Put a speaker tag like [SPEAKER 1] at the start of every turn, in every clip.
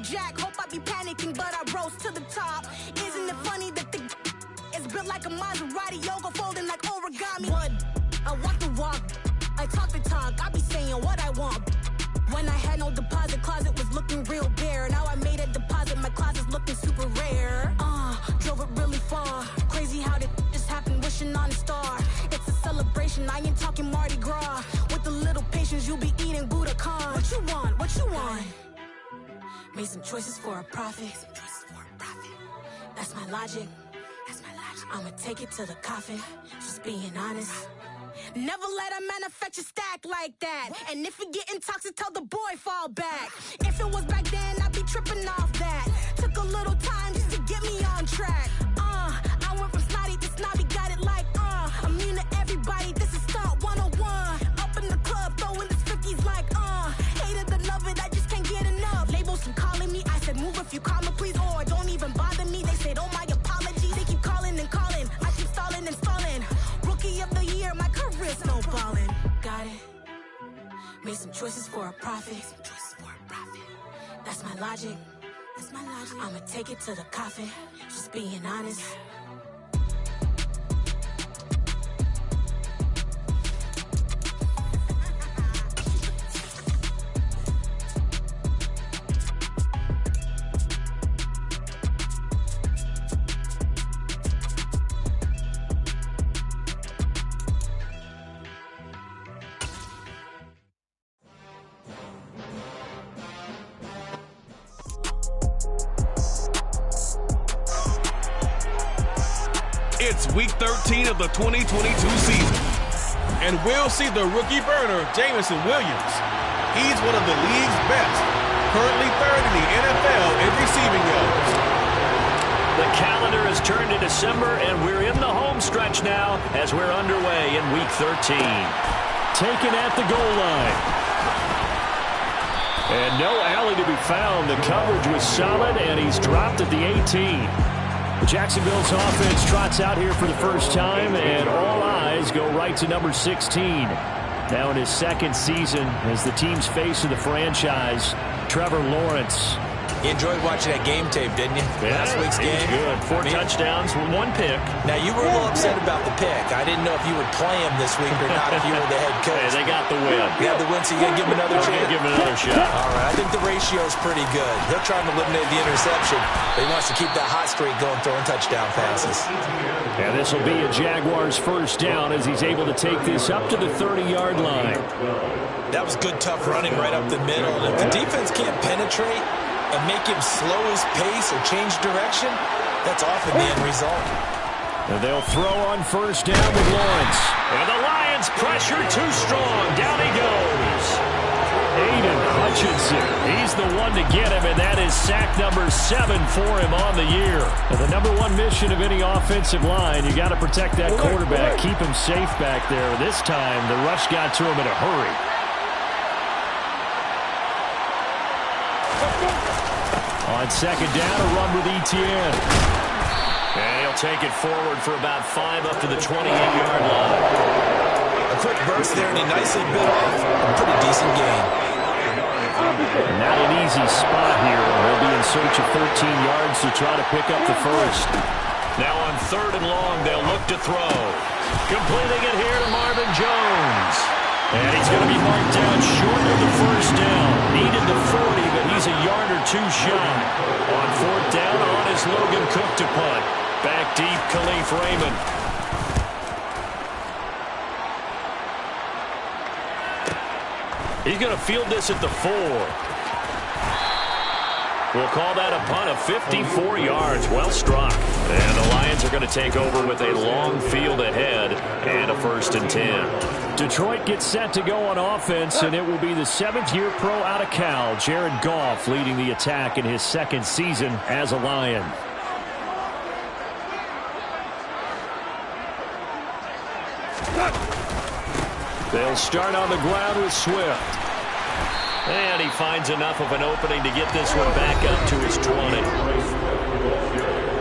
[SPEAKER 1] Jack. Hope I be panicking, but I rose to the top. Isn't it funny that the is built like a Maserati, yoga folding like origami? What? I walk the walk, I talk the talk, I be saying what I want. When I had no deposit, closet was looking real bare. Now I made a deposit, my closet's looking super rare. Drove it really far. Crazy how did this happen, wishing on a star. It's a celebration, I ain't talking Mardi Gras. With a little patience, you'll be eating Budokan. What you want, what you want? Made some choices for a profit. That's my logic. I'ma take it to the coffin, just being honest. Never let a manufacture stack like that. And if it getting toxic, tell the boy fall back. If it was back then, I'd be tripping off that. Took a little time just to get me on track. I went from snotty to snobby, got it like, immune to everybody, this is stunt 101. Up in the club, throwing this 50s like, hate it or love it, I just can't get enough. Labels from calling me, I said move if you call me, please, or don't even bother me. They said, oh my apologies, they keep calling and calling. I keep stalling and stalling. Rookie of the year, my career snowballing. Got it. Made some choices for a profit. That's my logic. I'ma take it to the coffin, just being honest.
[SPEAKER 2] It's week 13 of the 2022 season, and we'll see the rookie burner, Jameson Williams. He's one of the league's best, currently third in the NFL in receiving yards.
[SPEAKER 3] The calendar has turned to December, and we're in the home stretch now as we're underway in week 13. Taken at the goal line. And no alley to be found. The coverage was solid, and he's dropped at the 18. Jacksonville's offense trots out here for the first time, and all eyes go right to number 16. Now in his second season as the team's face of the franchise, Trevor Lawrence.
[SPEAKER 4] You enjoyed watching that game tape, didn't you?
[SPEAKER 3] Yeah,
[SPEAKER 4] last week's game.
[SPEAKER 3] Good. Four touchdowns, one pick.
[SPEAKER 4] Now, you were a little upset about the pick. I didn't know if you would play him this week or not if you were the head coach.
[SPEAKER 3] Hey, they got the win.
[SPEAKER 4] You got the win, so you got to give him another chance.
[SPEAKER 3] Give him another shot.
[SPEAKER 4] All right, I think the ratio is pretty good. He'll try and eliminate the interception, but he wants to keep that hot streak going, throwing touchdown passes.
[SPEAKER 3] And this will be a Jaguars first down as he's able to take this up to the 30-yard line.
[SPEAKER 4] That was good, tough running right up the middle. And if the defense can't penetrate and make him slow his pace or change direction, that's often the end result.
[SPEAKER 3] And they'll throw on first down with Lawrence. And the Lions pressure too strong. Down he goes. Aiden Hutchinson. He's the one to get him, and that is sack number 7 for him on the year. And the number one mission of any offensive line, you got to protect that quarterback, keep him safe back there. This time, the rush got to him in a hurry. On second down, a run with Etienne. And he'll take it forward for about 5 up to the 28-yard line.
[SPEAKER 4] A quick burst there, and he nicely bit off a pretty decent gain.
[SPEAKER 3] Not an easy spot here. He'll be in search of 13 yards to try to pick up the first. Now on third and long, they'll look to throw. Completing it here to Marvin Jones. And he's going to be marked down short of the first down. Needed the 40, but he's a yard or two shy. On fourth down, on is Logan Cook to punt. Back deep, Khalif Raymond. He's going to field this at the 4. We'll call that a punt of 54 yards. Well struck. And the Lions are going to take over with a long field ahead and a 1st and 10. Detroit gets set to go on offense, and it will be the 7th-year pro out of Cal, Jared Goff, leading the attack in his second season as a Lion. They'll start on the ground with Swift. And he finds enough of an opening to get this one back up to his 20.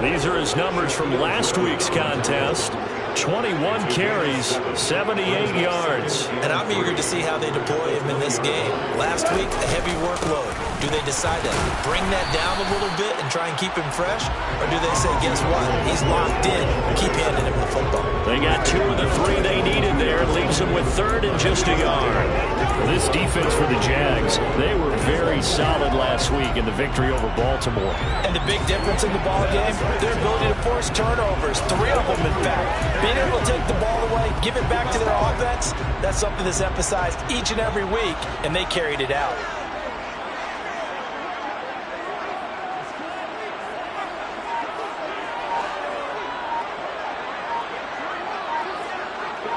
[SPEAKER 3] These are his numbers from last week's contest. 21 carries, 78 yards.
[SPEAKER 4] And I'm eager to see how they deploy him in this game. Last week, a heavy workload. Do they decide to bring that down a little bit and try and keep him fresh? Or do they say, guess what? He's locked in. Keep handing him the football.
[SPEAKER 3] They got 2 of the 3 they needed there. Leaves them with 3rd and just a yard. This defense for the Jags, they were very solid last week in the victory over Baltimore.
[SPEAKER 4] And the big difference in the ball game, their ability to force turnovers. 3 of them, in fact. Being able to take the ball away, give it back to their offense, that's something that's emphasized each and every week, and they carried it out.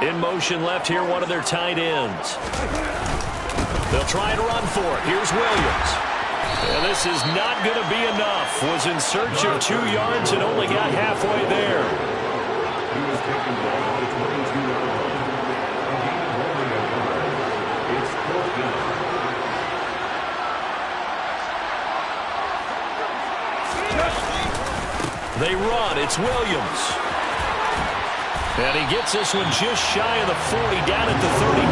[SPEAKER 3] In motion left here, one of their tight ends. They'll try and run for it. Here's Williams. And this is not going to be enough. Was in search of 2 yards and only got halfway there. They run. It's Williams. And he gets this one just shy of the 40, down at the 39.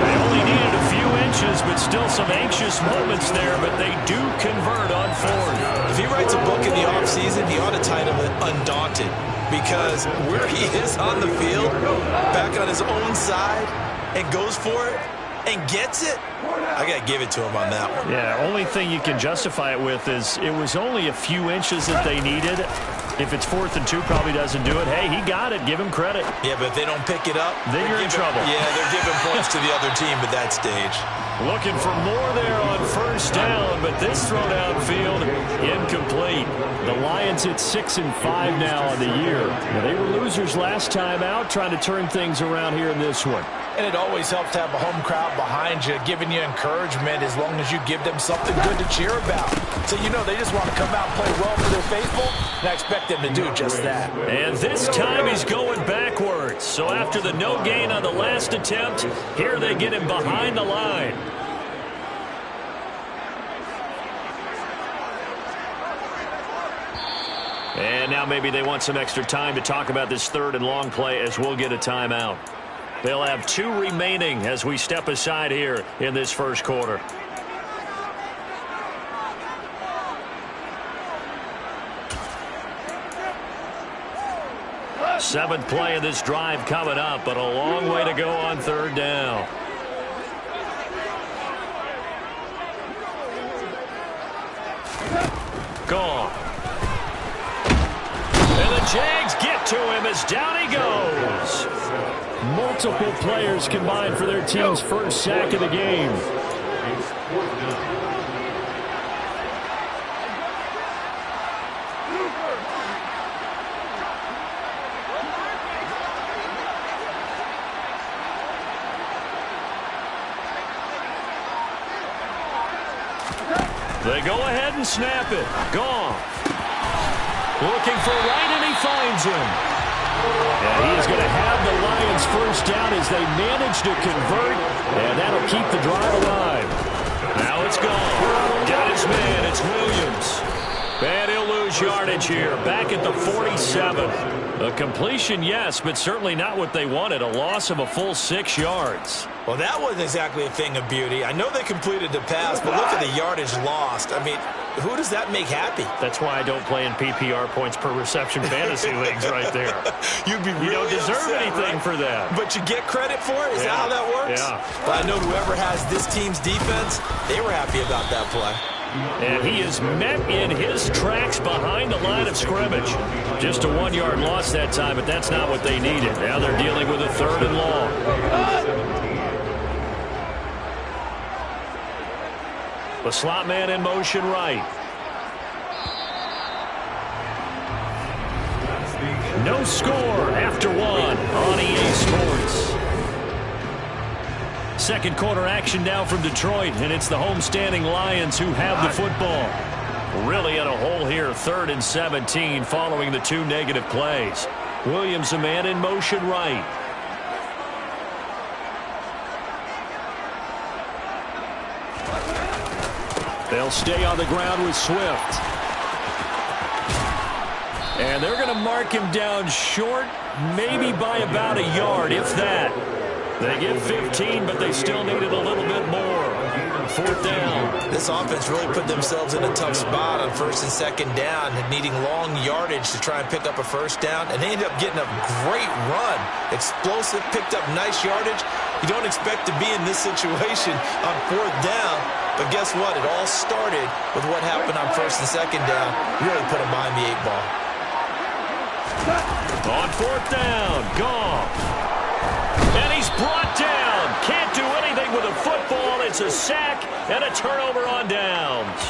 [SPEAKER 3] They only needed a few inches, but still some anxious moments there, but they do convert on 4th.
[SPEAKER 4] If he writes a book in the offseason, he ought to title it Undaunted, because where he is on the field, back on his own side, and goes for it, and gets it, I got to give it to him on that one.
[SPEAKER 3] Yeah, only thing you can justify it with is it was only a few inches that they needed. If it's 4th and 2, probably doesn't do it. Hey, he got it. Give him credit.
[SPEAKER 4] Yeah, but if they don't pick it up,
[SPEAKER 3] then you're in trouble.
[SPEAKER 4] Yeah, they're giving points to the other team at that stage.
[SPEAKER 3] Looking for more there on 1st down, but this throw downfield incomplete. The Lions at 6-5 now on the year. They were losers last time out, trying to turn things around here in this one.
[SPEAKER 4] And it always helps to have a home crowd behind you, giving you encouragement as long as you give them something good to cheer about. So, you know, they just want to come out and play well for their faithful, and I expect them to do just that.
[SPEAKER 3] And this time he's going backwards. So after the no gain on the last attempt, here they get him behind the line. And now maybe they want some extra time to talk about this 3rd and long play as we'll get a timeout. They'll have 2 remaining as we step aside here in this 1st quarter. Seventh play of this drive coming up, but a long way to go on 3rd down. Gone. And the Jags get to him as down he goes. Multiple players combined for their team's 1st sack of the game. They go ahead and snap it. Gone. Looking for Wright, and he finds him. And he is going to have the Lions 1st down as they manage to convert, and that'll keep the drive alive. Now it's gone. Got his man. It's Williams. And he'll lose yardage here. Back at the 47. A completion, yes, but certainly not what they wanted. A loss of a full 6 yards.
[SPEAKER 4] Well, that wasn't exactly a thing of beauty. I know they completed the pass, but look at the yardage lost. I mean, who does that make happy?
[SPEAKER 3] That's why I don't play in PPR points per reception fantasy leagues right there.
[SPEAKER 4] You'd be really
[SPEAKER 3] You don't deserve
[SPEAKER 4] upset,
[SPEAKER 3] anything
[SPEAKER 4] right?
[SPEAKER 3] for that.
[SPEAKER 4] But you get credit for it? Is that how that works?
[SPEAKER 3] Yeah.
[SPEAKER 4] But I know whoever has this team's defense, they were happy about that play.
[SPEAKER 3] And he is met in his tracks behind the line of scrimmage. Just a 1-yard loss that time, but that's not what they needed. Now they're dealing with a 3rd and long. The slot man in motion right. No score after 1 on EA Sports. 2nd quarter action now from Detroit, and it's the homestanding Lions who have the football. Really in a hole here, 3rd and 17 following the 2 negative plays. Williams, a man in motion right. They'll stay on the ground with Swift. And they're going to mark him down short, maybe by about a yard, if that. They get 15, but they still needed a little bit more. 4th down.
[SPEAKER 4] This offense really put themselves in a tough spot on 1st and 2nd down, and needing long yardage to try and pick up a 1st down, and they ended up getting a great run. Explosive, picked up nice yardage. You don't expect to be in this situation on 4th down, but guess what? It all started with what happened on 1st and 2nd down. Really put them behind the 8 ball.
[SPEAKER 3] On 4th down, Goff. And he's brought down. Can't do anything with a football. It's a sack and a turnover on downs.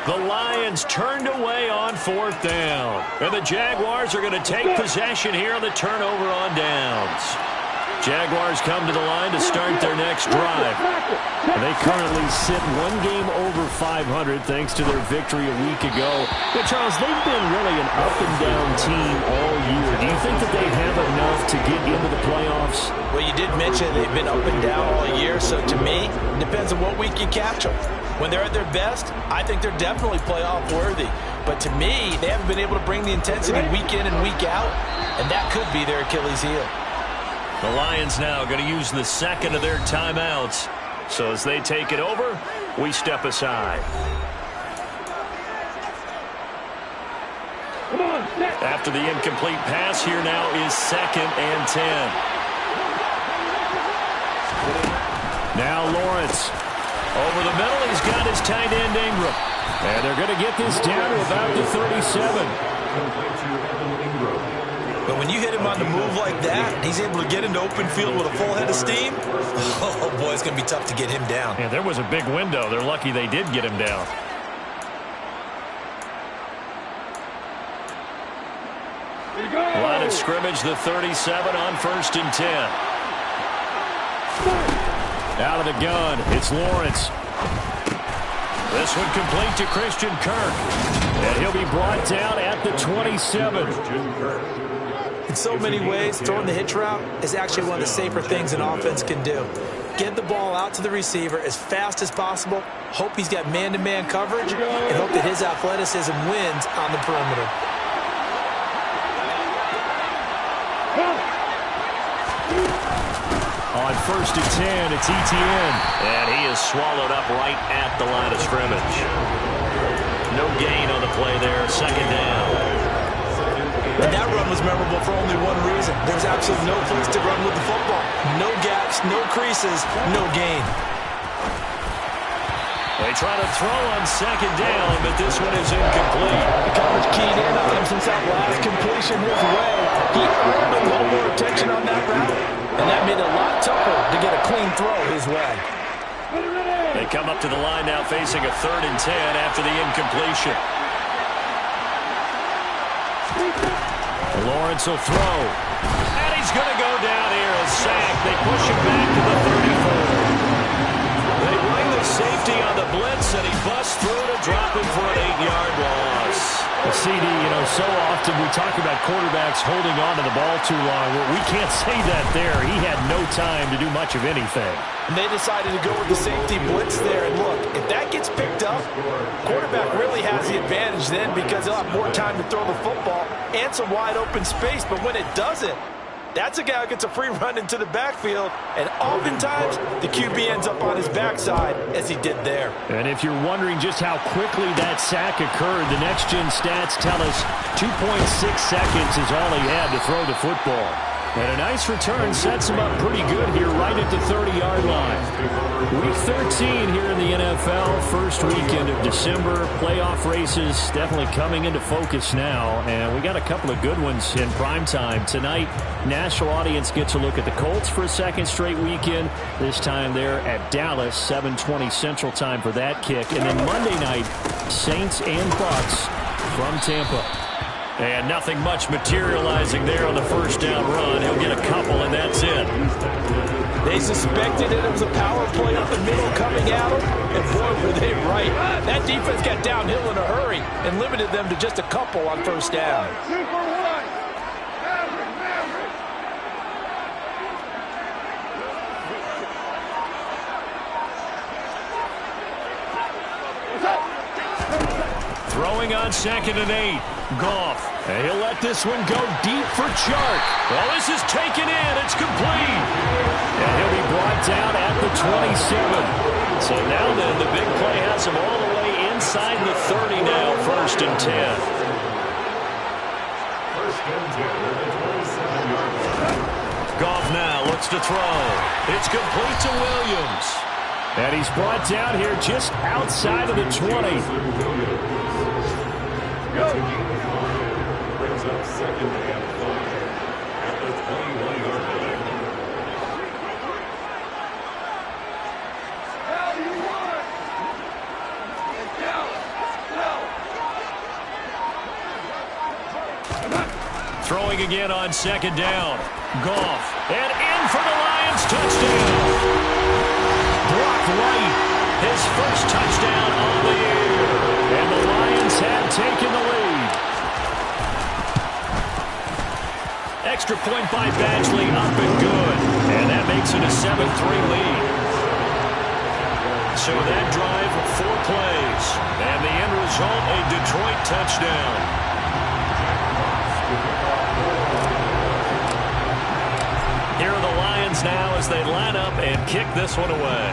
[SPEAKER 3] The Lions turned away on 4th down. And the Jaguars are going to take possession here on the turnover on downs. Jaguars come to the line to start their next drive.
[SPEAKER 5] They currently sit one game over 500 thanks to their victory a week ago. But, Charles, they've been really an up-and-down team all year. Do you think that they have enough to get into the playoffs?
[SPEAKER 4] Well, you did mention they've been up and down all year, so to me, it depends on what week you catch them. When they're at their best, I think they're definitely playoff worthy. But to me, they haven't been able to bring the intensity week in and week out, and that could be their Achilles heel.
[SPEAKER 3] The Lions now going to use the second of their timeouts. So as they take it over, we step aside. After the incomplete pass, here now is 2nd and 10.
[SPEAKER 5] Now Lawrence.
[SPEAKER 3] Over the middle, he's got his tight end Ingram.
[SPEAKER 5] And they're going to get this down to about the 37.
[SPEAKER 4] But when you hit him on the move like that, he's able to get into open field with a full head of steam. Oh, boy, it's going to be tough to get him down.
[SPEAKER 3] Yeah, there was a big window. They're lucky they did get him down. Line of scrimmage, the 37 on 1st and 10.
[SPEAKER 5] Out of the gun, it's Lawrence.
[SPEAKER 3] This one complete to Christian Kirk.
[SPEAKER 5] And he'll be brought down at the 27.
[SPEAKER 4] In so many ways, throwing the hitch route is actually one of the safer things an offense can do. Get the ball out to the receiver as fast as possible, hope he's got man-to-man coverage, and hope that his athleticism wins on the perimeter.
[SPEAKER 5] On 1st and 10, it's Etienne.
[SPEAKER 3] And he is swallowed up right at the line of scrimmage. No gain on the play there, 2nd down.
[SPEAKER 4] And that run was memorable for only one reason. There was absolutely no place to run with the football. No gaps, no creases, no gain.
[SPEAKER 3] They try to throw on 2nd down, but this one is incomplete.
[SPEAKER 4] The coverage keyed in on him since that last completion his way. He earned a little more attention on that route, and that made it a lot tougher to get a clean throw his way.
[SPEAKER 3] They come up to the line now facing a 3rd and 10 after the incompletion.
[SPEAKER 5] Lawrence will throw.
[SPEAKER 3] And he's going to go down here, a sack. They push him back to the 34. They bring the safety on the blitz, and he busts through to drop him for an 8-yard loss.
[SPEAKER 5] Well, CD, so often we talk about quarterbacks holding on to the ball too long. Well, we can't say that there. He had no time to do much of anything.
[SPEAKER 4] And they decided to go with the safety blitz there. And look, if that gets picked up, quarterback really has the advantage then because he'll have more time to throw the football and some wide open space. But when it doesn't, that's a guy who gets a free run into the backfield, and oftentimes the QB ends up on his backside as he did there.
[SPEAKER 5] And if you're wondering just how quickly that sack occurred, the next-gen stats tell us 2.6 seconds is all he had to throw the football. And a nice return sets him up pretty good here right at the 30-yard line. Week 13 here in the NFL, first weekend of December. Playoff races definitely coming into focus now. And we got a couple of good ones in primetime. Tonight, national audience gets a look at the Colts for a second straight weekend. This time they're at Dallas, 7:20 Central Time for that kick. And then Monday night, Saints and Bucs from Tampa.
[SPEAKER 3] And nothing much materializing there on the first down run. He'll get a couple, and that's it.
[SPEAKER 4] They suspected it was a power play up the middle coming at them, and boy, were they right. That defense got downhill in a hurry and limited them to just a couple on first down.
[SPEAKER 3] Throwing on 2nd and 8. Goff.
[SPEAKER 5] And he'll let this one go deep for Chark.
[SPEAKER 3] Well, this is taken in. It's complete.
[SPEAKER 5] And he'll be brought down at the 27. So now then, the big play has him all the way inside the 30 now, 1st and 10. Goff now looks to throw. It's complete to Williams. And he's brought down here just outside of the 20.
[SPEAKER 6] Brings up 2nd and 5 at the 21-yard line.
[SPEAKER 5] Throwing again on 2nd down. Goff. And in for the Lions. Touchdown. Brock Wright. His first touchdown on the year. And the Lions have taken the lead. Extra point by Badgley, up and good. And that makes it a 7-3 lead. So that drive, 4 plays. And the end result, a Detroit touchdown. Here are the Lions now as they line up and kick this one away.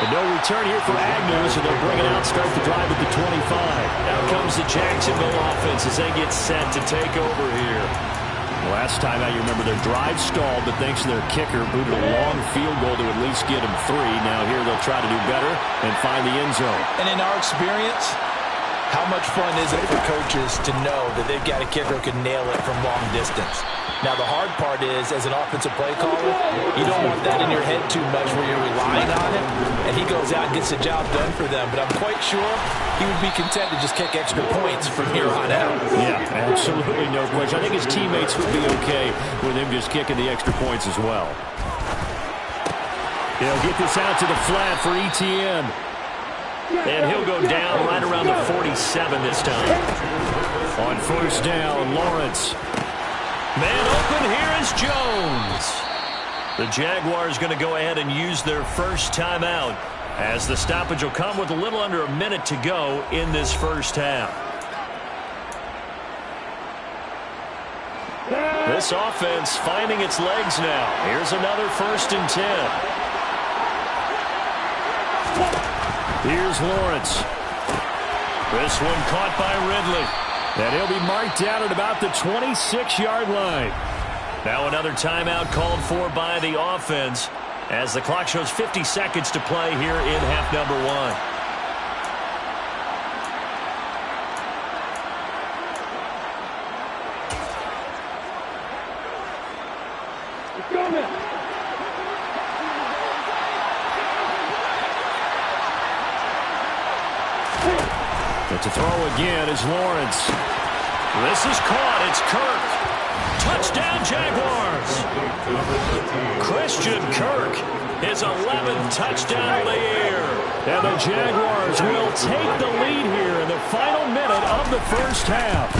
[SPEAKER 5] And no return here for Agnew, so they'll bring it out, start the drive at the 25. Now comes the Jacksonville offense as they get set to take over here. Last time out, you remember their drive stalled, but thanks to their kicker, booted a long field goal to at least get them 3. Now here they'll try to do better and find the end zone.
[SPEAKER 4] And in our experience, how much fun is it for coaches to know that they've got a kicker who can nail it from long distance? Now, the hard part is, as an offensive play caller, you don't want that in your head too much where you're relying on it, and he goes out and gets the job done for them. But I'm quite sure he would be content to just kick extra points from here on out.
[SPEAKER 5] Yeah, absolutely no question. I think his teammates would be okay with him just kicking the extra points as well. He'll get this out to the flat for Etienne. And he'll go down right around the 47 this time. On 1st down, Lawrence. Man open, here is Jones. The Jaguars going to go ahead and use their first timeout as the stoppage will come with a little under a minute to go in this first half. This offense finding its legs now. Here's another 1st and 10. Here's Lawrence. This one caught by Ridley. And he'll be marked down at about the 26-yard line. Now another timeout called for by the offense as the clock shows 50 seconds to play here in half number 1. But to throw again is Lawrence. This is caught. It's Kirk. Touchdown, Jaguars. Christian Kirk, his 11th touchdown of the year. And the Jaguars will take the lead here in the final minute of the first half.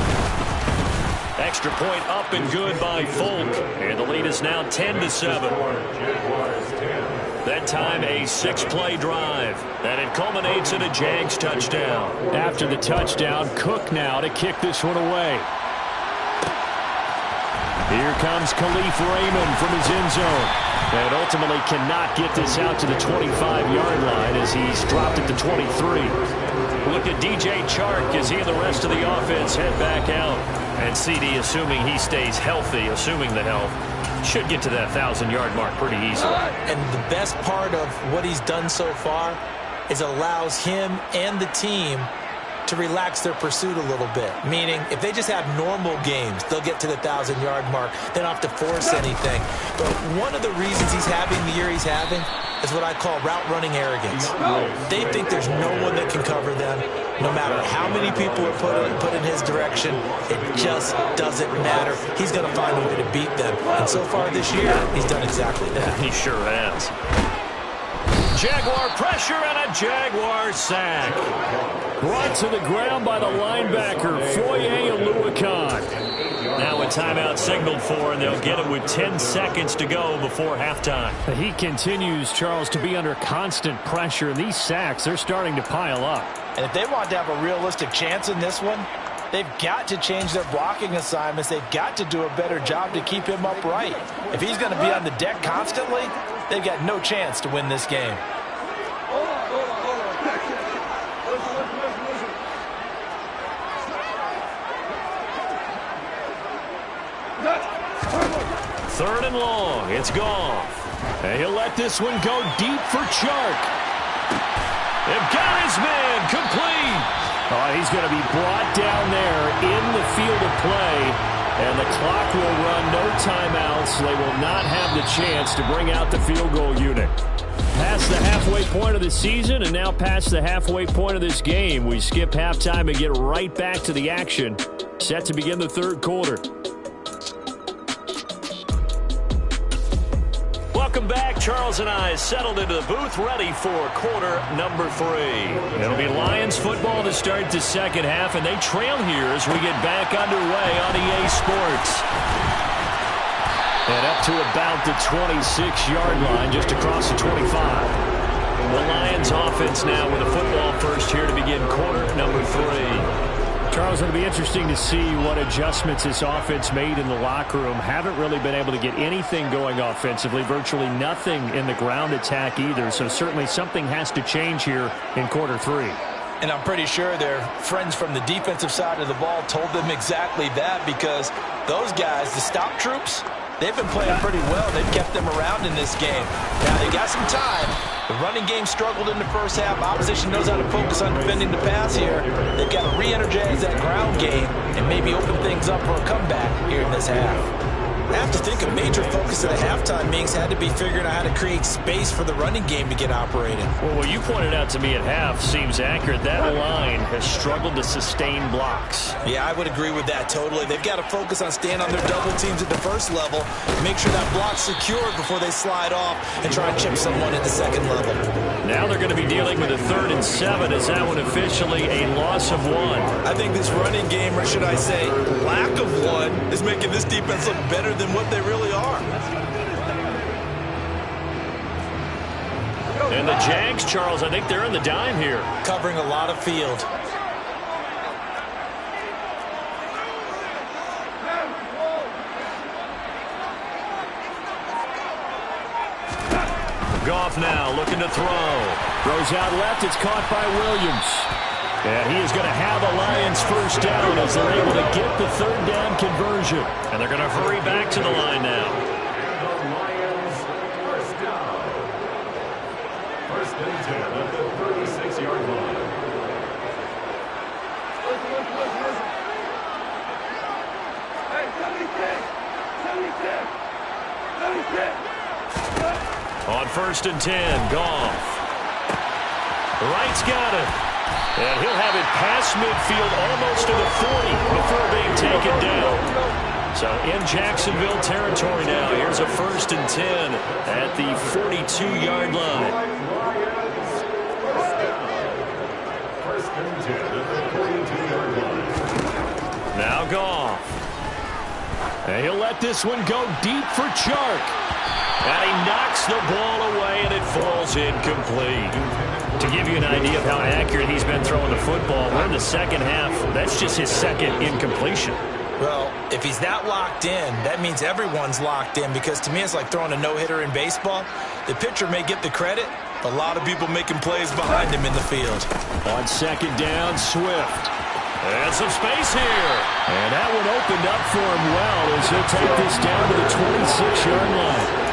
[SPEAKER 5] Extra point up and good by Folk. And the lead is now 10-7. That time a 6-play drive. And it culminates in a Jags touchdown. After the touchdown, Cook now to kick this one away. Here comes Khalif Raymond from his end zone. And ultimately cannot get this out to the 25-yard line as he's dropped at the 23. Look at DJ Chark as he and the rest of the offense head back out. And CD, assuming he stays healthy, assuming the health, should get to that 1,000-yard mark pretty easily.
[SPEAKER 4] And the best part of what he's done so far is allows him and the team to relax their pursuit a little bit. Meaning, if they just have normal games, they'll get to the 1,000-yard mark. They don't have to force anything. But one of the reasons he's having the year he's having is what I call route-running arrogance. They think there's no one that can cover them. No matter how many people are put in his direction, it just doesn't matter. He's going to find a way to beat them. And so far this year, he's done exactly that.
[SPEAKER 5] He sure has. Jaguar pressure and a Jaguar sack. Brought to the ground by the linebacker, Foye Oluokun. Now a timeout signaled for, and they'll get it with 10 seconds to go before halftime. He continues, Charles, to be under constant pressure. These sacks, they're starting to pile up.
[SPEAKER 4] And if they want to have a realistic chance in this one, they've got to change their blocking assignments. They've got to do a better job to keep him upright. If he's going to be on the deck constantly, they've got no chance to win this game.
[SPEAKER 5] Third and long. It's Goff. And he'll let this one go deep for Chark. They've got his man complete. Oh, he's going to be brought down there in the field of play. And the clock will run, no timeouts. They will not have the chance to bring out the field goal unit. Past the halfway point of the season and now past the halfway point of this game. We skip halftime and get right back to the action. Set to begin the third quarter. Welcome back. Charles and I settled into the booth, ready for quarter number 3. It'll be Lions football to start the second half, and they trail here as we get back underway on EA Sports. And up to about the 26-yard line, just across the 25. The Lions offense now with a football first here to begin quarter number 3. Charles, it'll be interesting to see what adjustments this offense made in the locker room. Haven't really been able to get anything going offensively, virtually nothing in the ground attack either. So certainly something has to change here in quarter 3.
[SPEAKER 4] And I'm pretty sure their friends from the defensive side of the ball told them exactly that, because those guys, the stop troops, they've been playing pretty well. They've kept them around in this game. Now, they got some time. The running game struggled in the first half. Opposition knows how to focus on defending the pass here. They've got to re-energize that ground game and maybe open things up for a comeback here in this half. I have to think a major focus of the halftime meetings had to be figuring out how to create space for the running game to get operating.
[SPEAKER 5] Well, what you pointed out to me at half seems accurate. That line has struggled to sustain blocks.
[SPEAKER 4] Yeah, I would agree with that totally. They've got to focus on staying on their double teams at the first level, make sure that block's secured before they slide off and try and chip someone at the second level.
[SPEAKER 5] Now they're going to be dealing with a 3rd and 7. Is that one officially a loss of 1?
[SPEAKER 4] I think this running game, or should I say lack of one, is making this defense look better than what they really are.
[SPEAKER 5] And the Jags, Charles, I think they're in the dime here.
[SPEAKER 4] Covering a lot of field.
[SPEAKER 5] Goff now looking to throw. Throws out left. It's caught by Williams. And he is going to have a Lions first down as they're able to get the 3rd down conversion. And they're going to hurry back to the line now.
[SPEAKER 6] The Lions first down. 1st and 10 at the 36-yard line.
[SPEAKER 5] On 1st and 10, Goff. Wright's got it. And he'll have it past midfield almost to the 40 before being taken down. So in Jacksonville territory now. Here's a 1st and 10 at the 42-yard line.
[SPEAKER 6] 1st and 10 at the 42-yard line.
[SPEAKER 5] Now Goff. And he'll let this one go deep for Chark. And he knocks the ball away, and it falls incomplete. To give you an idea of how accurate he's been throwing the football, we're in the second half. That's just his 2nd incompletion.
[SPEAKER 4] Well, if he's that locked in, that means everyone's locked in, because to me it's like throwing a no-hitter in baseball. The pitcher may get the credit. A lot of people making plays behind him in the field.
[SPEAKER 5] On 2nd down, Swift. And some space here. And that one opened up for him well as he'll take this down to the 26-yard line.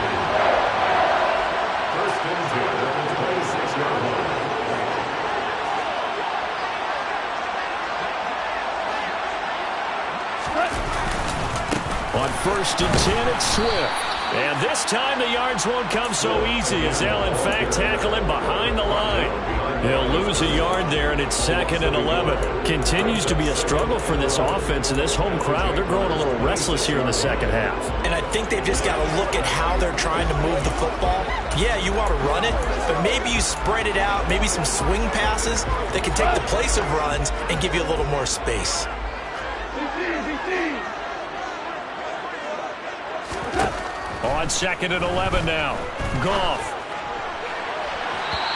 [SPEAKER 5] On 1st and 10, it's Swift. And this time the yards won't come so easy as they'll, in fact, tackle him behind the line. He'll lose a yard there, and it's 2nd and 11. Continues to be a struggle for this offense, and this home crowd, they're growing a little restless here in the second half.
[SPEAKER 4] And I think they've just got to look at how they're trying to move the football. Yeah, you want to run it, but maybe you spread it out, maybe some swing passes that can take the place of runs and give you a little more space. On 2nd and 11 now. Goff.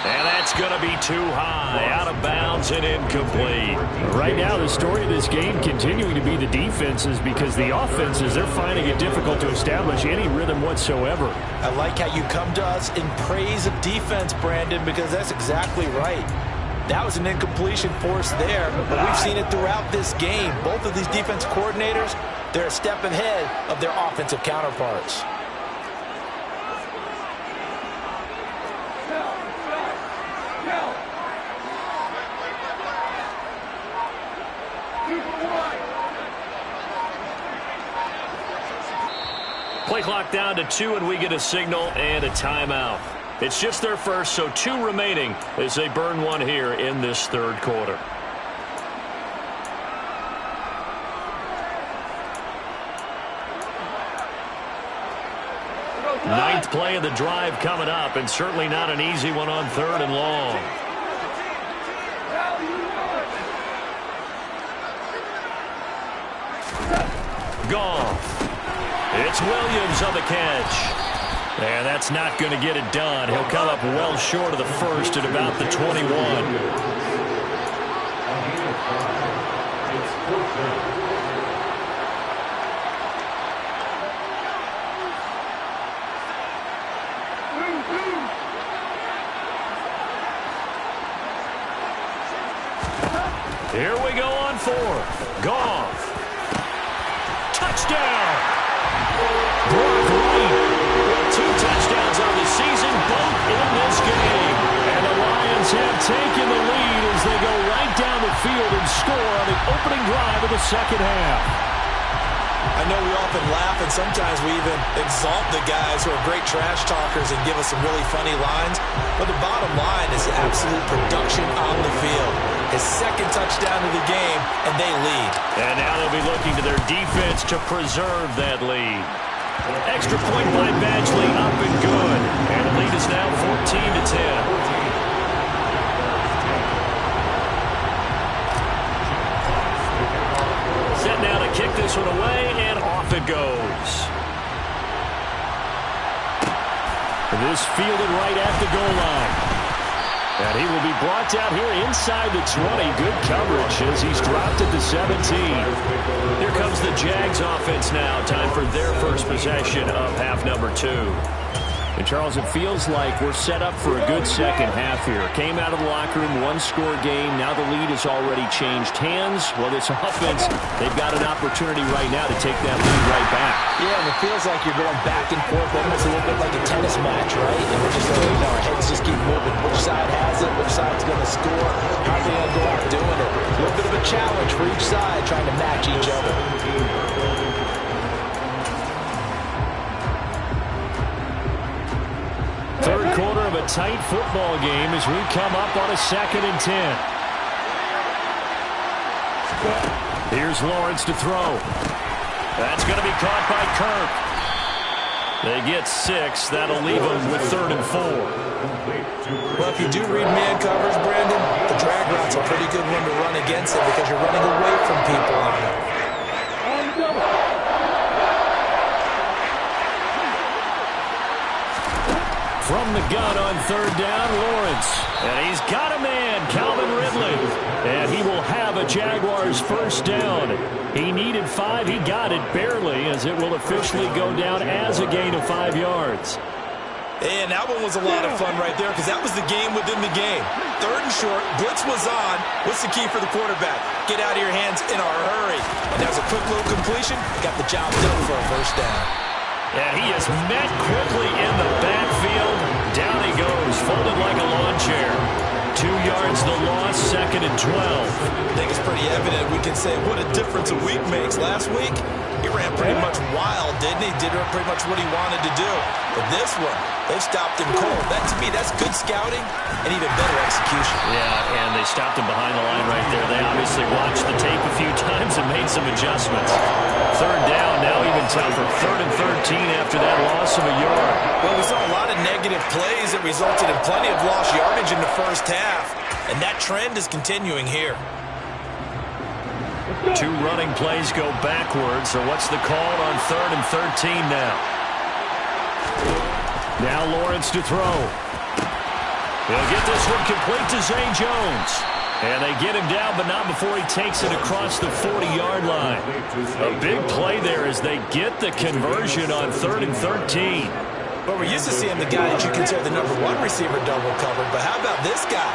[SPEAKER 3] And that's going to be too high, out of bounds and incomplete.
[SPEAKER 5] Right now, the story of this game continuing to be the defenses, because the offenses, they're finding it difficult to establish any rhythm whatsoever.
[SPEAKER 4] I like how you come to us in praise of defense, Brandon, because that's exactly right. That was an incompletion forced there, but we've seen it throughout this game. Both of these defense coordinators, they're a step ahead of their offensive counterparts.
[SPEAKER 3] Play clock down to 2, and we get a signal and a timeout. It's just their first, so 2 remaining as they burn one here in this third quarter. Ninth play of the drive coming up, and certainly not an easy one on 3rd and long. Goff. It's Williams on the catch. And that's not going to get it done. He'll come up well short of the first at about the 21. Here we go on 4th. Goff. Touchdown. Brock Wright. 2 touchdowns on the season, both in this game. And the Lions have taken the lead as they go right down the field and score on the opening drive of the second half.
[SPEAKER 4] I know we often laugh, and sometimes we even exalt the guys who are great trash talkers and give us some really funny lines. But the bottom line is absolute production on the field. His 2nd touchdown of the game, and they lead.
[SPEAKER 3] And now they'll be looking to their defense to preserve that lead. Extra point by Badgley, up and good. And the lead is now 14-10. Set now to kick this one away, and off it goes. And this fielded right at the goal line. And he will be brought down here inside the 20. Good coverage as he's dropped at the 17. Here comes the Jags offense now. Time for their first possession of half number 2. And, Charles, it feels like we're set up for a good second half here. Came out of the locker room, 1-score game. Now the lead has already changed hands. Well, this offense, they've got an opportunity right now to take that lead right back.
[SPEAKER 4] Yeah, and it feels like you're going back and forth, almost a little bit like a tennis match, right? And we're just letting our heads just keep moving. Which side has it? Which side's going to score? How are they going to go out doing it? A little bit of a challenge for each side, trying to match each other.
[SPEAKER 5] Third quarter of a tight football game as we come up on a 2nd and 10. Here's Lawrence to throw. That's going to be caught by Kirk. They get 6. That'll leave them with 3rd and 4.
[SPEAKER 4] Well, if you do read man covers, Brandon, the drag route's a pretty good one to run against it because you're running away from people on it.
[SPEAKER 5] From the gun on 3rd down, Lawrence. And he's got a man, Calvin Ridley. And he will have a Jaguars first down. He needed 5. He got it barely as it will officially go down as a gain of 5 yards.
[SPEAKER 4] And that one was a lot of fun right there because that was the game within the game. 3rd and short, blitz was on. What's the key for the quarterback? Get out of your hands in a hurry. And that was a quick little completion. Got the job done for a first down.
[SPEAKER 3] And he is met quickly in the backfield. Down he goes, folded like a lawn chair. 2 yards the loss, 2nd and 12.
[SPEAKER 4] I think it's pretty evident. We can say what a difference a week makes. Last week, he ran pretty much wild, didn't he? Did pretty much what he wanted to do. But this one, they stopped him cold. That, to me, that's good scouting and even better execution.
[SPEAKER 3] Yeah, and they stopped him behind the line right there. They obviously watched the tape a few times and made some adjustments. 3rd down, now even tougher. 3rd and 13 after that loss of a yard.
[SPEAKER 4] Well, we saw a lot of negative plays that resulted in plenty of lost yardage in the first half, and that trend is continuing here.
[SPEAKER 3] 2 running plays go backwards, so what's the call on 3rd and 13 now?
[SPEAKER 5] Now Lawrence to throw. He'll get this one complete to Zay Jones. And they get him down, but not before he takes it across the 40-yard line. A big play there as they get the conversion on 3rd and 13.
[SPEAKER 4] Well, we're used to seeing the guy that you consider the number 1 receiver double covered, but how about this guy?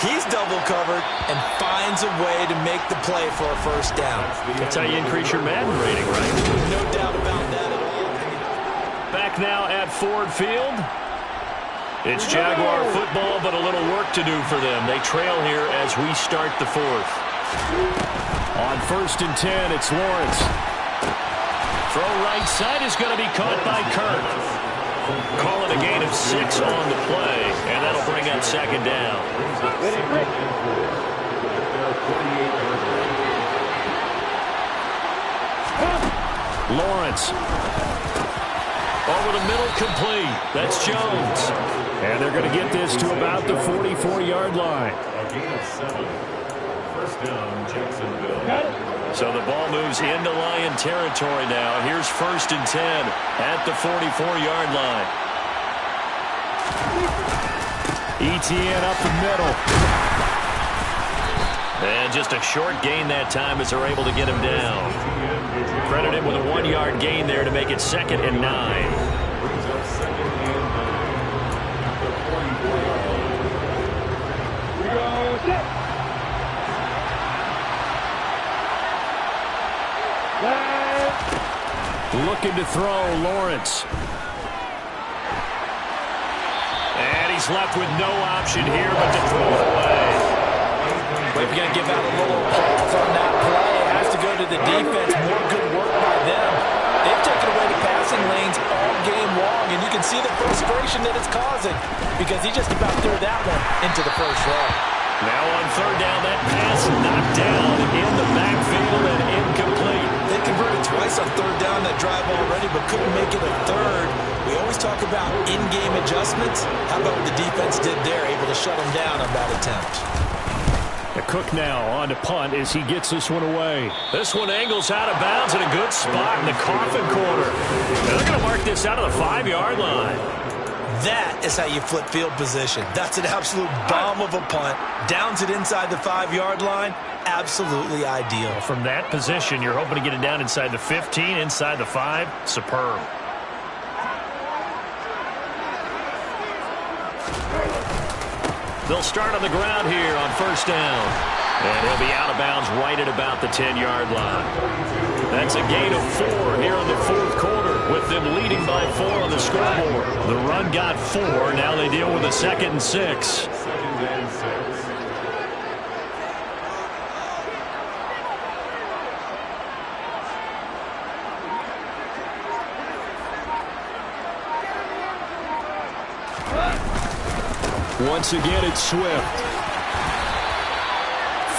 [SPEAKER 4] He's double covered and finds a way to make the play for a first down.
[SPEAKER 5] That's how you increase your Madden rating, right?
[SPEAKER 4] No doubt about that at all.
[SPEAKER 5] Back now at Ford Field. It's Jaguar football, but a little work to do for them. They trail here as we start the 4th. On 1st and 10, it's Lawrence. Throw right side is going to be caught by Kirk. Call it a gain of 6 on the play, and that'll bring up 2nd down. Lawrence. Over the middle, complete. That's Jones. And they're going to get this to about the 44-yard line.
[SPEAKER 6] First down, Jacksonville.
[SPEAKER 5] So the ball moves into Lion territory now. Here's 1st and 10 at the 44-yard line. Etienne up the middle. And just a short gain that time as they're able to get him down. Credit him with a 1-yard gain there to make it 2nd and 9. Looking to throw, Lawrence. And he's left with no option here but to throw it away.
[SPEAKER 4] But if you're going to give out a little applause on that play, it has to go to the defense. More good work by them. They've taken away the passing lanes all game long, and you can see the frustration that it's causing because he just about threw that one into the first row.
[SPEAKER 5] Now on 3rd down, that pass knocked down in the backfield and incomplete.
[SPEAKER 4] They converted twice on 3rd down that drive already, but couldn't make it a 3rd. We always talk about in-game adjustments. How about what the defense did there, able to shut them down on that attempt?
[SPEAKER 5] The Cook now on to punt as he gets this one away. This one angles out of bounds in a good spot in the coffin corner. And they're going to mark this out of the 5-yard line.
[SPEAKER 4] That is how you flip field position. That's an absolute bomb of a punt. Downs it inside the 5-yard line. Absolutely ideal.
[SPEAKER 5] From that position, you're hoping to get it down inside the 15, inside the 5. Superb. They'll start on the ground here on 1st down. And he'll be out of bounds right at about the 10-yard line. That's a gain of 4 here in the 4th quarter, with them leading by 4 on the scoreboard. The run got 4. Now they deal with a 2nd and 6. Once again, it's Swift.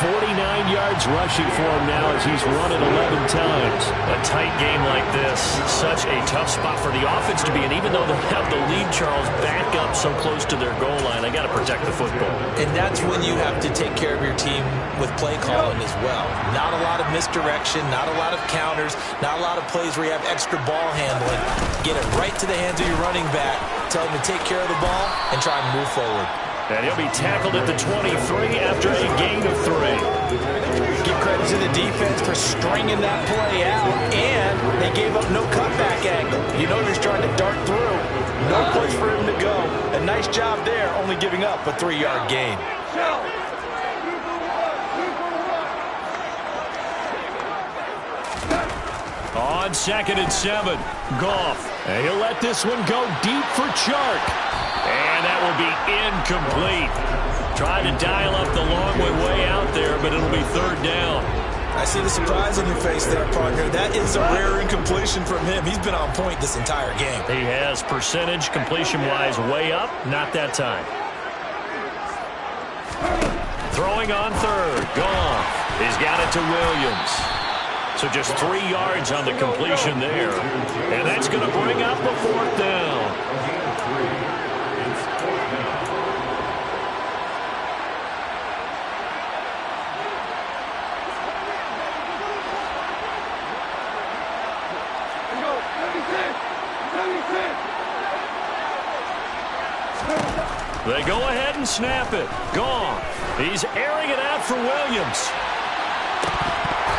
[SPEAKER 5] 49 yards rushing for him now as he's run it 11 times. A tight game like this, such a tough spot for the offense to be in. Even though they have the lead, Charles, back up so close to their goal line, they got to protect the football.
[SPEAKER 4] And that's when you have to take care of your team with play calling as well. Not a lot of misdirection, not a lot of counters, not a lot of plays where you have extra ball handling. Get it right to the hands of your running back, tell him to take care of the ball, and try and move forward.
[SPEAKER 5] And he'll be tackled at the 23 after a gain of 3.
[SPEAKER 4] Give credit to the defense for stringing that play out, and they gave up no cutback angle. You know he's trying to dart through. No place for him to go. A nice job there, only giving up a 3-yard gain.
[SPEAKER 5] On 2nd and 7, Goff. And he'll let this one go deep for Chark. And that will be incomplete. Trying to dial up the long way out there, but it'll be 3rd down.
[SPEAKER 4] I see the surprise on your face there, partner. That is a rare incompletion from him. He's been on point this entire game.
[SPEAKER 5] He has percentage, completion-wise, way up. Not that time. Throwing on 3rd. Goff. He's got it to Williams. So just 3 yards on the completion there. And that's going to bring up the 4th down. They go ahead and couldn't snap it. Gone. He's airing it out for Williams.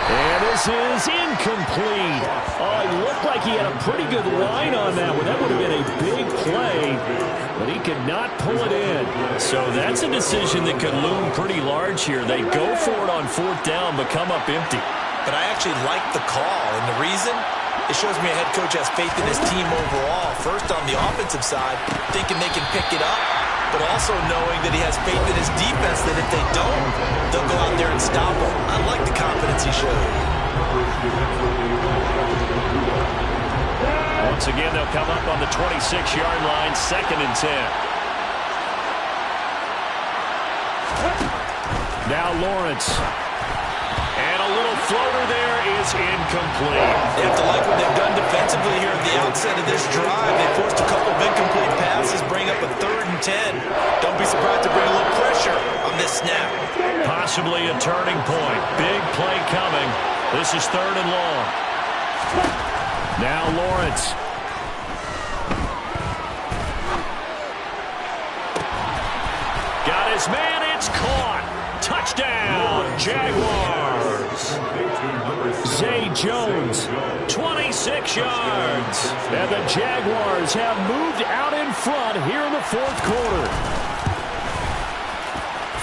[SPEAKER 5] And this is incomplete. Oh, it looked like he had a pretty good line on that one. That would have been a big play, but he could not pull it in. So that's a decision that could loom pretty large here. They go for it on 4th down, but come up empty.
[SPEAKER 4] But I actually like the call, and the reason? It shows me a head coach has faith in his team overall. First, on the offensive side, thinking they can pick it up, but also knowing that he has faith in his defense that if they don't, they'll go out there and stop him. I like the confidence he showed.
[SPEAKER 5] Once again, they'll come up on the 26-yard line, 2nd and 10. Now Lawrence. And a little floater there is incomplete.
[SPEAKER 4] You have to like what they've done defensively here at the outset of this drive. They forced a couple of incomplete passes, bring up a 3rd and 10. Don't be surprised to bring a little pressure on this snap.
[SPEAKER 5] Possibly a turning point. Big play coming. This is 3rd and long. Now Lawrence. Got his man. It's caught. Touchdown, Jaguars. Zay Jones, 26 yards. And the Jaguars have moved out in front here in the 4th quarter.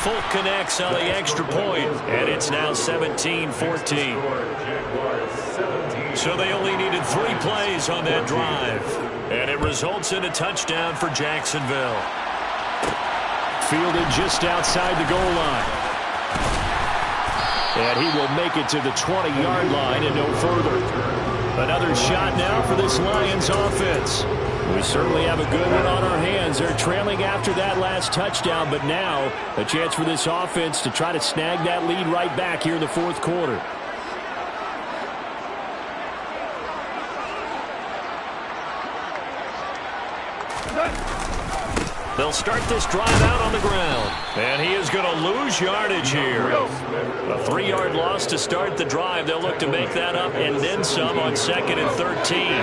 [SPEAKER 5] Folk connects on the extra point, and it's now 17-14. So they only needed 3 plays on that drive. And it results in a touchdown for Jacksonville. Fielded just outside the goal line. And he will make it to the 20-yard line and no further. Another shot now for this Lions offense. We certainly have a good one on our hands. They're trailing after that last touchdown, but now a chance for this offense to try to snag that lead right back here in the 4th quarter. They'll start this drive out on the ground. And he is going to lose yardage here. A 3-yard loss to start the drive. They'll look to make that up and then some on 2nd and 13.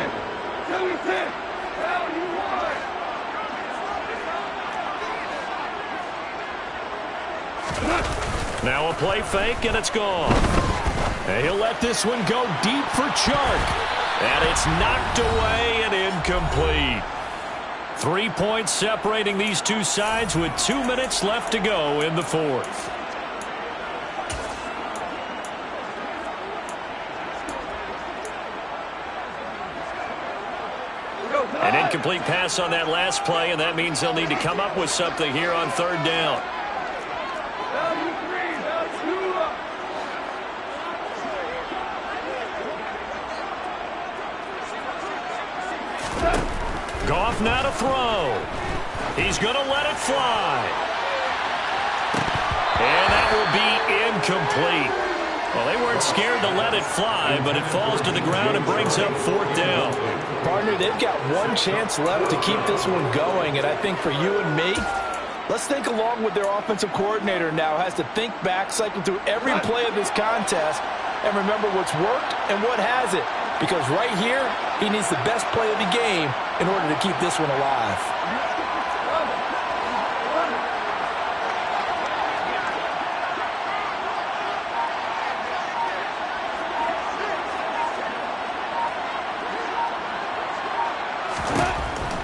[SPEAKER 5] Now a play fake, and it's gone. And he'll let this one go deep for Chark. And it's knocked away and incomplete. 3 points separating these two sides with 2 minutes left to go in the 4th. An incomplete pass on that last play, and that means they'll need to come up with something here on 3rd down. Goff now to throw. He's going to let it fly. And that will be incomplete. Well, they weren't scared to let it fly, but it falls to the ground and brings up 4th down.
[SPEAKER 4] Partner, they've got one chance left to keep this one going, and I think for you and me, let's think along with their offensive coordinator now. Has to think back, cycle through every play of this contest, and remember what's worked and what hasn't. Because right here, he needs the best play of the game in order to keep this one alive.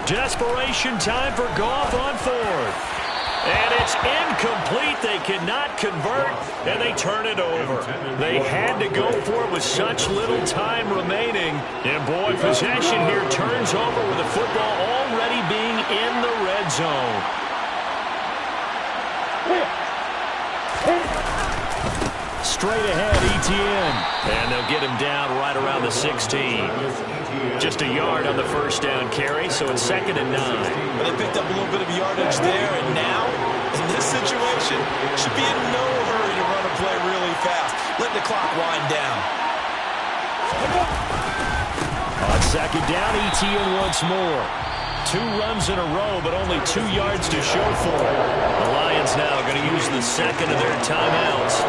[SPEAKER 5] Desperation time for Goff on 4th. And it's incomplete. They cannot convert, and they turn it over. They had to go for it with such little time remaining. And, boy, possession here turns over with the football already being in the red zone. Straight ahead, Etienne. And they'll get him down right around the 16. Just a yard on the 1st down carry, so it's 2nd and 9.
[SPEAKER 4] Well, they picked up a little bit of yardage there, and now, in this situation, should be in no hurry to run a play really fast. Let the clock wind down.
[SPEAKER 5] On 2nd down, Etienne once more. 2 runs in a row, but only 2 yards to show for it. The Lions now going to use the 2nd of their timeouts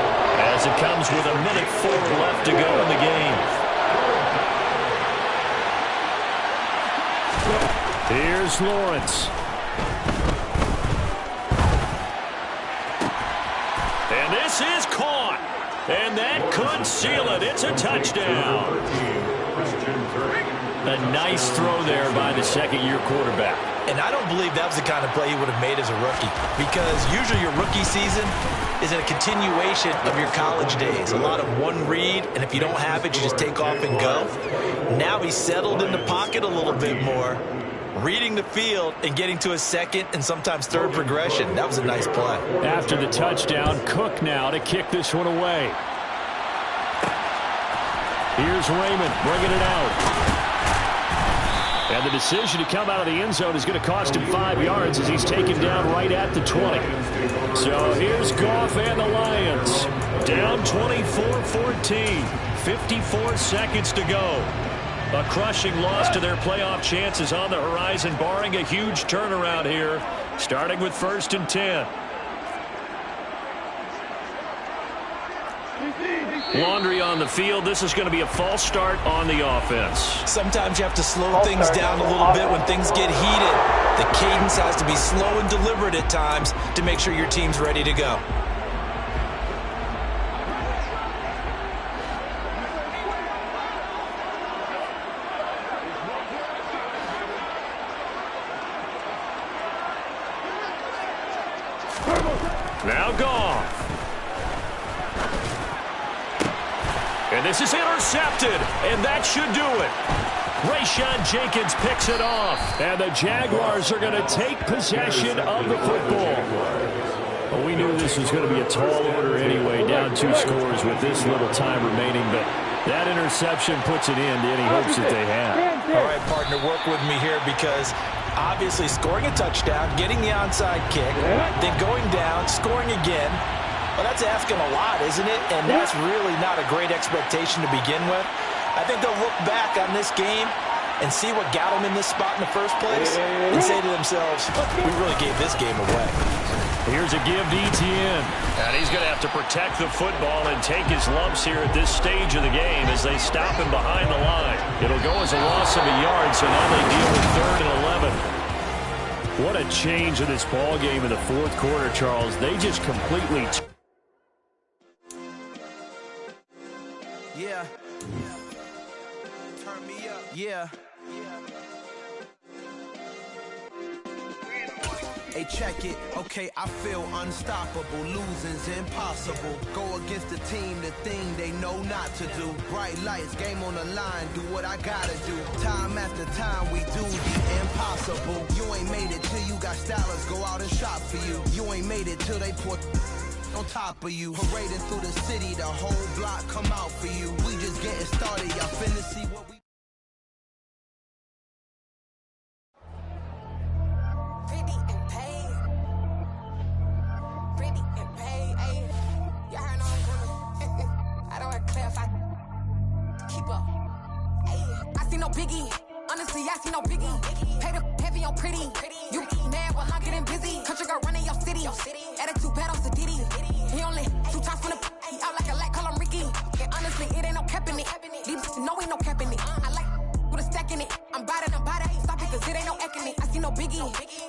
[SPEAKER 5] as it comes with 1:04 left to go in the game. Here's Lawrence. And this is caught. And that could seal it. It's a touchdown. A nice throw there by the second-year quarterback.
[SPEAKER 4] And I don't believe that was the kind of play he would have made as a rookie, because usually your rookie season is a continuation of your college days. A lot of one read, and if you don't have it, you just take off and go. Now he's settled in the pocket a little bit more, reading the field and getting to a second and sometimes third progression. That was a nice play.
[SPEAKER 5] After the touchdown, Cook now to kick this one away. Here's Raymond bringing it out. And the decision to come out of the end zone is going to cost him 5 yards as he's taken down right at the 20. So here's Goff and the Lions. Down 24-14. 54 seconds to go. A crushing loss to their playoff chances on the horizon, barring a huge turnaround here, starting with 1st and 10. Laundry on the field. This is going to be a false start on the offense. Sometimes you have to slow things down a little bit when things get heated. The cadence has to be slow and deliberate at times to make sure your team's ready to go. Now Goff. And this is intercepted, and that should do it. Rayshawn Jenkins picks it off, and the Jaguars are going to take possession of the football. Well, we knew this was going to be a tall order anyway, down 2 scores with this little time remaining, but that interception puts an end to any hopes that they have.
[SPEAKER 4] All right, partner, work with me here, because obviously scoring a touchdown, getting the onside kick, then going down, scoring again. Well, that's asking a lot, isn't it? And that's really not a great expectation to begin with. I think they'll look back on this game and see what got them in this spot in the first place and say to themselves, we really gave this game away.
[SPEAKER 5] Here's a give to Etienne. And he's going to have to protect the football and take his lumps here at this stage of the game as they stop him behind the line. It'll go as a loss of a yard, so now they deal with 3rd and 11. What a change in this ball game in the 4th quarter, Charles. They just completely...
[SPEAKER 7] Yeah. Turn me up. Yeah. Hey, check it. Okay, I feel unstoppable. Losing's impossible. Go against the team, the thing they know not to do. Bright lights, game on the line. Do what I gotta do. Time after time, we do the impossible. You ain't made it till you got stylers go out and shop for you. You ain't made it till they pour on top of you. Parading through the city, the whole block come out for you. We just getting started, y'all finna see what we...
[SPEAKER 1] Pretty and paid. Pretty and paid, ayy. Y'all heard no I'm I don't want to clarify. Keep up. Ayy. I see no biggie. Honestly, I see no biggie. Pay the heavy on pretty. You mad while I'm getting busy. Country girl running your city. Attitude bad on Sadiddy. He only 2 times from the he out like a light, call him Ricky. And honestly, it ain't no cap in it. These know ain't no cap in it. I like with a stack in it. I'm bad. Stop it, cause it ain't no eck in it. I see no biggie.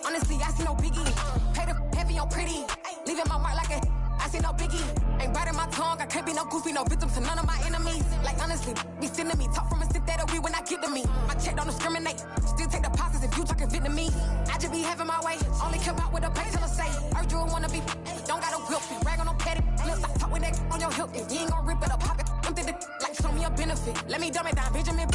[SPEAKER 1] Honestly, I see no biggie. Pay the heavy on pretty. Leaving my mark like a I see no biggie. Ain't biting my tongue. I can't be no goofy, no victim to none of my enemies. Like honestly, be sending me talk from a stick that'll be when I get to me. My check don't discriminate. Still take deposits if you talking Vietnamese. I just be having my way. Only come out with a pay till I say. Urge you wanna be. Don't got a whip. Rag on no petty. Let's stop talk with that on your hip. If you ain't gon' rip it up, pop it. I'm thinking like show me a benefit. Let me dumb it down, Benjamin.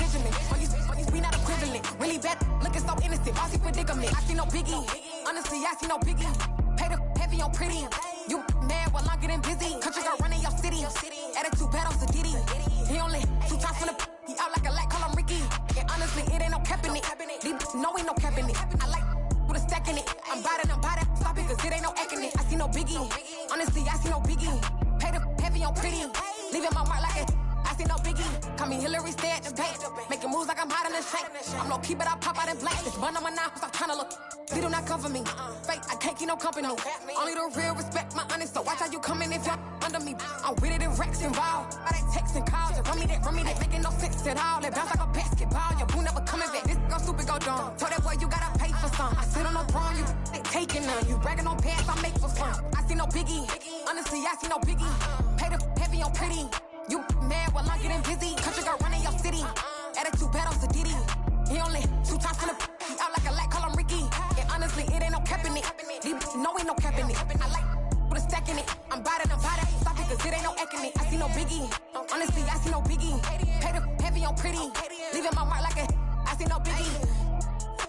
[SPEAKER 1] We not equivalent. Really bad, looking so innocent. Bossy predicament. I see no biggie. Honestly, I see no biggie. Pay the heavy on pretty. You mad while I'm getting busy. Country girl running your city. Attitude bad on Sadiddy. He only 2 times from the he out like a light, call him Ricky. And honestly, it ain't no cap in it. These know ain't no cap in it. I like with a stack in it. I'm bad. Stop it, cause it ain't no eck in it. I see no biggie. Honestly, I see no biggie. Pay the heavy on pretty. Leaving my mark like a I see no biggie. Call me Hillary, stay at the bank. Making moves like I'm hot in the shank. I'm low key, but I pop out in black. This bun on my knife, stop trying to look. They do not come for me. Fake, I can't keep no company. Only the real respect my honest. So watch how you come in if you're under me. I'm with it and Rex involved. I they text and calls and run me that. Making no sense at all. They bounce like a basketball. Your boo never coming back. This go stupid, go dumb. Told that boy you gotta pay for some. I sit on no throne, you taking none. You bragging on pants, I make for fun. I see no biggie. Honestly, I see no biggie. Pay the heavy on pretty. You mad while I'm getting busy. Country girl running your city. Attitude bad on Sadidi. He only 2 times from the he out like a light, call him Ricky. And honestly, it ain't no cap in it. No, ain't no cap in it. I like with a stack in it. I'm bad, stop it, cause it ain't no eck in it. I see no biggie. Honestly, I see no biggie. Pay the heavy on pretty. Leaving my mark like a